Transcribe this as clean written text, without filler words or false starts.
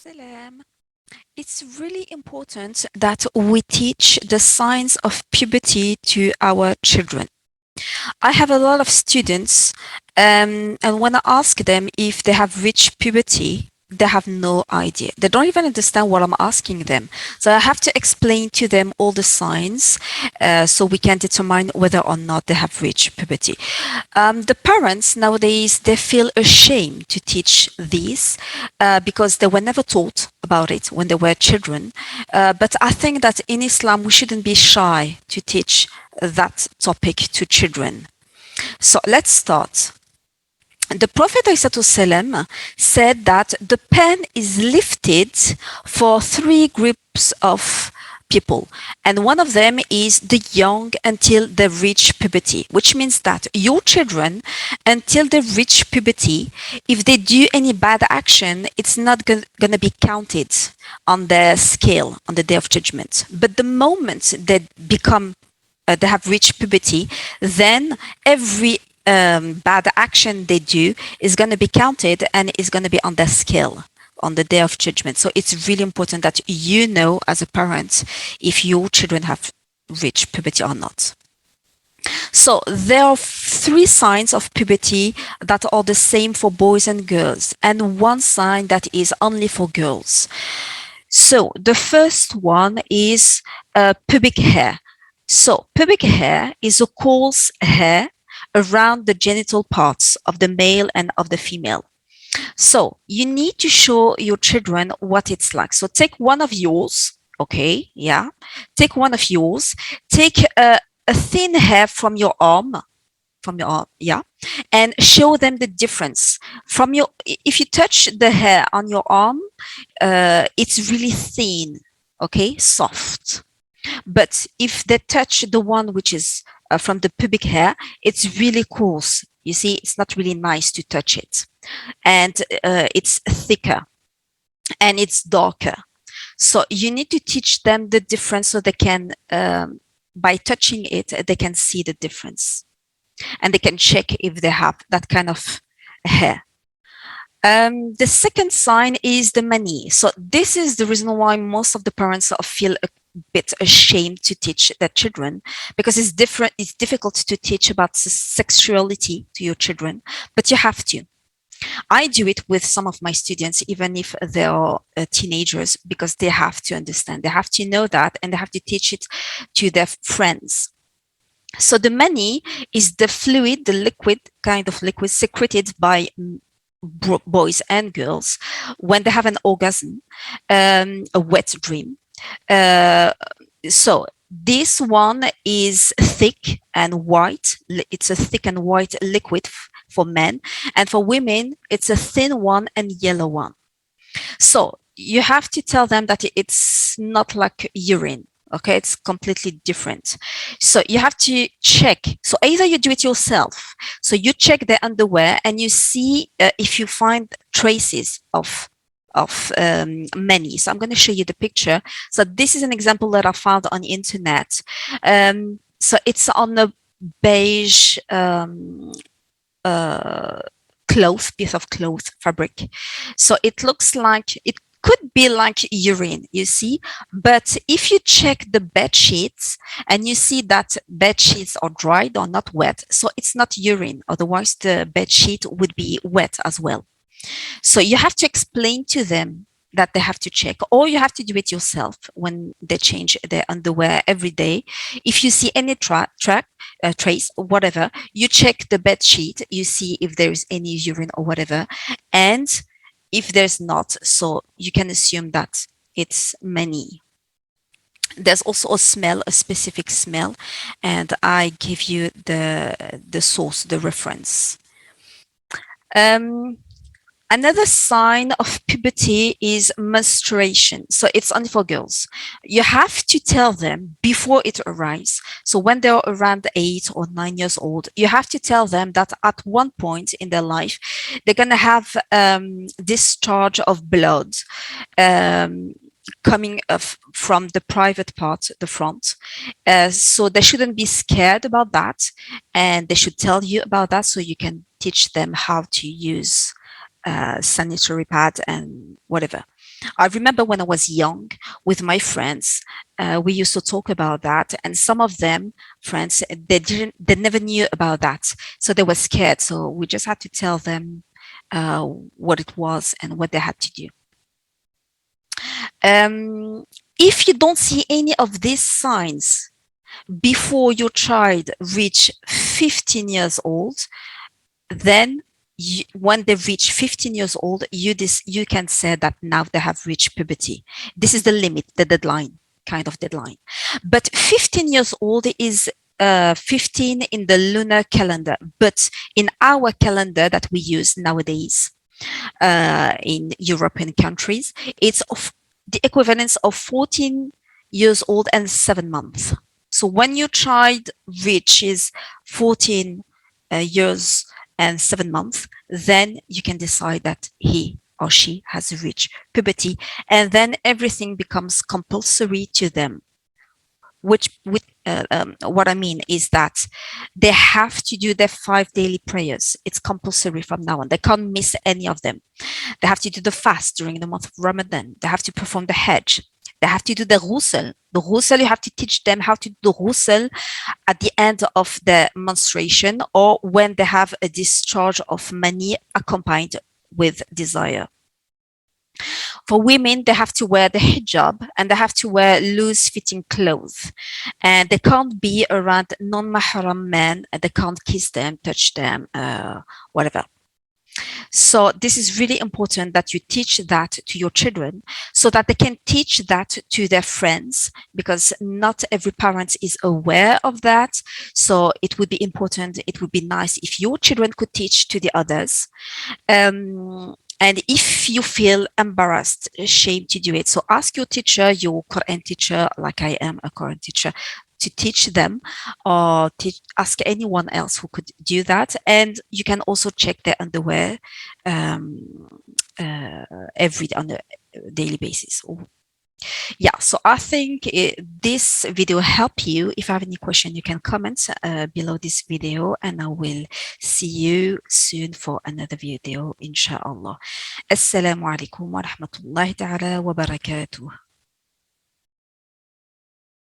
Salam. It's really important that we teach the signs of puberty to our children. I have a lot of students, and when I ask them if they have reached puberty, they have no idea. They don't even understand what I'm asking them. So I have to explain to them all the signs so we can determine whether or not they have reached puberty. The parents nowadays, they feel ashamed to teach these because they were never taught about it when they were children. But I think that in Islam, we shouldn't be shy to teach that topic to children. So let's start. The Prophet ﷺ said that the pen is lifted for three groups of people, and one of them is the young until they reach puberty, which means that your children, until they reach puberty, if they do any bad action, it's not going to be counted on the scale on the day of judgment. But the moment they become they have reached puberty, then every bad action they do is going to be counted and is going to be on the scale on the day of judgment. So it's really important that you know as a parent if your children have reached puberty or not. So there are three signs of puberty that are the same for boys and girls, and one sign that is only for girls. So the first one is pubic hair. So pubic hair is a coarse hair around the genital parts of the male and of the female. So you need to show your children what it's like. So take one of yours, okay, yeah. Take one of yours, take a thin hair from your arm, yeah, and show them the difference. If you touch the hair on your arm, it's really thin, okay, soft. But if they touch the one which is from the pubic hair, it's really coarse. You see, it's not really nice to touch it. And it's thicker and it's darker. So you need to teach them the difference so they can, by touching it, they can see the difference. And they can check if they have that kind of hair. The second sign is the mani. So this is the reason why most of the parents feel a bit ashamed to teach their children, because it's difficult to teach about sexuality to your children, but you have to. I do it with some of my students, even if they are teenagers, because they have to understand, they have to know that, and they have to teach it to their friends. So the mani is the fluid, the liquid, kind of liquid secreted by boys and girls when they have an orgasm, a wet dream. So this one is thick and white. It's a thick and white liquid for men, and for women, it's a thin one and yellow one. So you have to tell them that it's not like urine. Okay, it's completely different. So you have to check. So either you do it yourself. So you check the underwear and you see if you find traces of many. So I'm going to show you the picture. So this is an example that I found on the internet. So it's on a beige piece of cloth fabric. So it looks like it could be like urine, you see, but if you check the bed sheets and you see that bed sheets are dried or not wet, so it's not urine, otherwise the bed sheet would be wet as well. So you have to explain to them that they have to check, or you have to do it yourself when they change their underwear every day. If you see any trace, whatever, you check the bed sheet, you see if there is any urine or whatever, and if there's not, so you can assume that it's many. There's also a smell, a specific smell, and I give you the source, the reference. Another sign of puberty is menstruation. So it's only for girls. You have to tell them before it arrives. So when they're around 8 or 9 years old, you have to tell them that at one point in their life, they're going to have discharge of blood coming from the private part, the front. So they shouldn't be scared about that. And they should tell you about that so you can teach them how to use sanitary pad and whatever. I remember when I was young with my friends, we used to talk about that, and some of them friends they never knew about that, so they were scared. So we just had to tell them what it was and what they had to do. Um, if you don't see any of these signs before your child reach 15 years old, then when they reach 15 years old, you can say that now they have reached puberty. This is the limit, the deadline, kind of deadline. But 15 years old is 15 in the lunar calendar, but in our calendar that we use nowadays in European countries, it's of the equivalence of 14 years old and 7 months. So when your child reaches 14 years and 7 months, then you can decide that he or she has reached puberty, and then everything becomes compulsory to them. Which, with what I mean is that they have to do their 5 daily prayers. It's compulsory from now on. They can't miss any of them. They have to do the fast during the month of Ramadan. They have to perform the Hajj. They have to do the ghusl. The ghusl, you have to teach them how to do the ghusl at the end of the menstruation or when they have a discharge of mani accompanied with desire. For women, they have to wear the hijab and they have to wear loose fitting clothes. And they can't be around non-mahram men. And they can't kiss them, touch them, whatever. So this is really important that you teach that to your children so that they can teach that to their friends, because not every parent is aware of that. So it would be important, it would be nice if your children could teach to the others. And if you feel embarrassed, ashamed to do it, so ask your teacher, your Quran teacher, like I am a Quran teacher, to teach them, or ask anyone else who could do that. And you can also check their underwear every on a daily basis. Yeah, so I think this video helped you. If you have any question, you can comment below this video, and I will see you soon for another video, inshallah. Assalamu alaikum wa rahmatullahi ta'ala wa barakatuh.